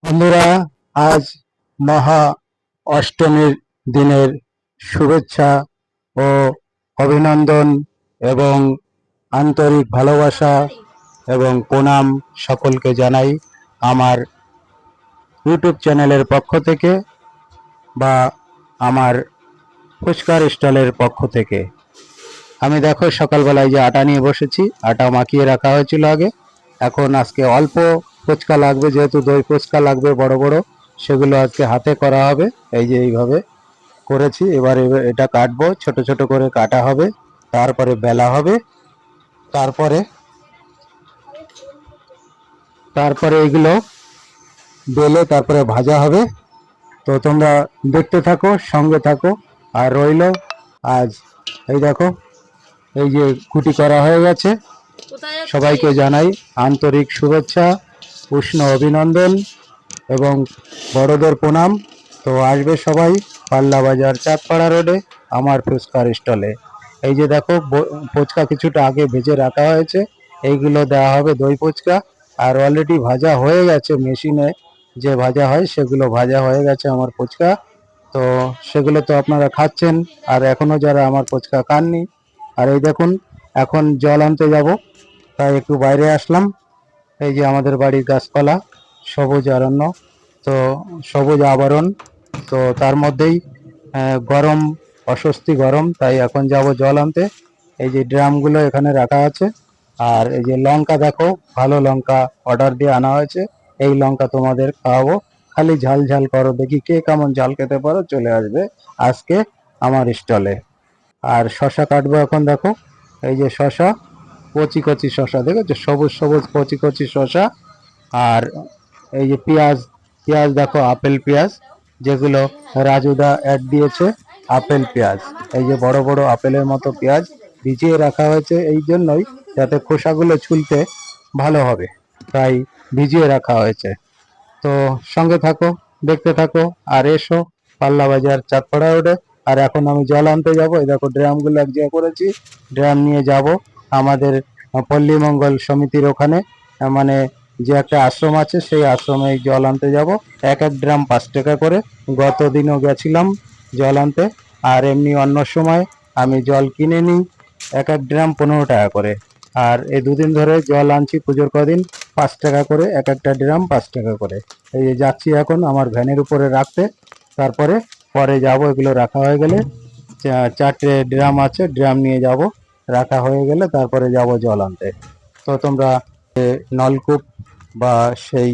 বন্ধুরা, আজ মহা অষ্টমীর দিনের শুভেচ্ছা ও অভিনন্দন এবং আন্তরিক ভালোবাসা এবং প্রণাম সকলকে জানাই আমার ইউটিউব চ্যানেলের পক্ষ থেকে বা আমার ফুচকার স্টলের পক্ষ থেকে। আমি দেখো সকালবেলায় যে আটা নিয়ে বসেছি, আটা মাখিয়ে রাখা হয়েছিল আগে। এখন আজকে অল্প ফুচকা লাগবে, যেহেতু দই ফুচকা লাগবে বড় বড়, সেগুলো আজকে হাতে করা হবে। এই যে এইভাবে করেছি। এবার এটা কাটবো, ছোট ছোট করে কাটা হবে, তারপরে বেলা হবে, তারপরে তারপরে এগুলো বেলে তারপরে ভাজা হবে। তো তোমরা দেখতে থাকো, সঙ্গে থাকো। আর রইল আজ এই দেখো, এই যে কুটি করা হয়ে গেছে। সবাইকে জানাই আন্তরিক শুভেচ্ছা, উষ্ণ অভিনন্দন এবং বড়দের প্রণাম। তো আসবে সবাই পাল্লা বাজার চাঁদপাড়া রোডে আমার ফুচকার স্টলে। এই যে দেখো, ফুচকা কিছুটা আগে ভেজে রাখা হয়েছে, এইগুলো দেওয়া হবে দই ফুচকা। আর অলরেডি ভাজা হয়ে গেছে, মেশিনে যে ভাজা হয় সেগুলো ভাজা হয়ে গেছে আমার ফুচকা। তো সেগুলো তো আপনারা খাচ্ছেন, আর এখনো যারা আমার ফুচকা খাননি। আর এই দেখুন, এখন জল আনতে যাব, তাই একটু বাইরে আসলাম। এই যে আমাদের বাড়ির গাছপালা, সবুজ অরণ্য, তো সবুজ আবরণ, তো তার মধ্যেই গরম, অস্বস্তি গরম, তাই এখন যাব জল আনতে। এই যে ড্রামগুলো এখানে রাখা আছে। আর এই যে লঙ্কা দেখো, ভালো লঙ্কা অর্ডার দিয়ে আনা হয়েছে। এই লঙ্কা তোমাদের খাওয়াবো, খালি ঝাল ঝাল করো, দেখি কে কেমন ঝাল খেতে পারো, চলে আসবে আজকে আমার স্টলে। আর শশা কাটবো এখন, দেখো এই যে শশা, কচি কচি শশা দেখেছো, সবুজ সবুজ কচি কচি শশা। আর এই যে পেঁয়াজ, পেঁয়াজ দেখো, আপেল পেঁয়াজ, যেগুলো রাজুদা অ্যাড দিয়েছে, আপেল পেঁয়াজ। এই যে বড় বড় আপেলের মতো পেঁয়াজ ভিজিয়ে রাখা হয়েছে, এই জন্যই যাতে খোসাগুলো ছুলতে ভালো হবে, তাই ভিজিয়ে রাখা হয়েছে। তো সঙ্গে থাকো, দেখতে থাকো, আর এসো পাল্লা বাজার চাঁদপাড়া রোডে। আর এখন আমি জল আনতে যাবো। এই দেখো ড্রামগুলো এক জায়গায় করেছি, ড্রাম নিয়ে যাব আমাদের পল্লী মঙ্গল সমিতির ওখানে, মানে যে একটা আশ্রম আছে, সেই আশ্রমে জল আনতে যাব। এক এক ড্রাম 5 টাকা করে। গত দিনও গেছিলাম জল আনতে। আর এমনি অন্য সময় আমি জল কিনে নিই, এক এক ড্রাম 15 টাকা করে। আর এই দুদিন ধরে জল আনছি পুজোর কদিন, 5 টাকা করে এক একটা ড্রাম, 5 টাকা করে। এই যে যাচ্ছি এখন আমার ভ্যানের উপরে রাখতে, তারপরে পরে যাব। এগুলো রাখা হয়ে গেলে, 4টে ড্রাম আছে, ড্রাম নিয়ে যাব, রাখা হয়ে গেলে তারপরে যাব জল আনতে। তো তোমরা নলকূপ বা সেই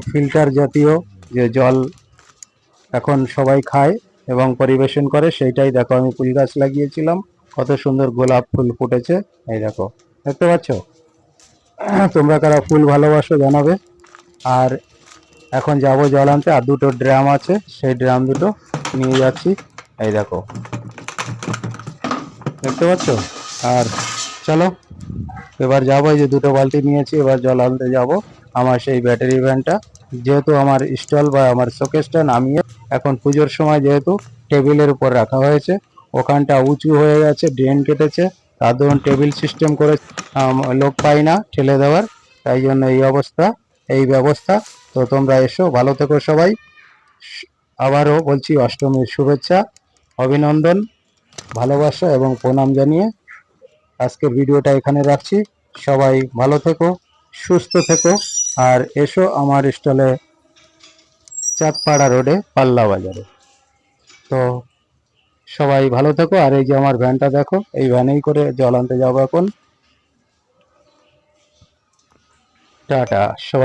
ফিল্টার জাতীয় যে জল এখন সবাই খায় এবং পরিবেশন করে, সেইটাই দেখো। আমি ফুল গাছ লাগিয়েছিলাম, কত সুন্দর গোলাপ ফুল ফুটেছে, এই দেখো, দেখতে পাচ্ছ? তোমরা কারা ফুল ভালোবাসো জানাবে। আর এখন যাব জল আনতে, আর দুটো ড্রাম আছে, সেই ড্রাম দুটো নিয়ে যাচ্ছি, এই দেখো, দেখতে পাচ্ছ? আর চলো এবার যাবো, এই যে দুটো বালতি নিয়েছি, এবার জল আনতে যাব আমার সেই ব্যাটারি ভ্যানটা। যেহেতু আমার স্টল বা আমার শোকেসটা নামিয়ে এখন পুজোর সময় যেহেতু টেবিলের উপর রাখা হয়েছে, ওখানটা উঁচু হয়ে গেছে, ড্রেন কেটেছে, তার ধরুন টেবিল সিস্টেম করে লোক পাই না ঠেলে দেওয়ার, তাই জন্য এই অবস্থা, এই ব্যবস্থা। তো তোমরা এসো, ভালো থেকো সবাই। আবারও বলছি অষ্টমীর শুভেচ্ছা, অভিনন্দন, ভালোবাসা এবং প্রণাম জানিয়ে আজকের ভিডিওটা এখানে রাখছি। সবাই ভালো থেকো, সুস্থ থেকো, আর এসো আমার স্টলে চাঁদপাড়া রোডে পাল্লা বাজারে। তো সবাই ভালো থেকো। আর এই যে আমার ভ্যানটা দেখো, এই ভ্যানেই করে জল আনতে যাবো এখন। টাটা সবাই।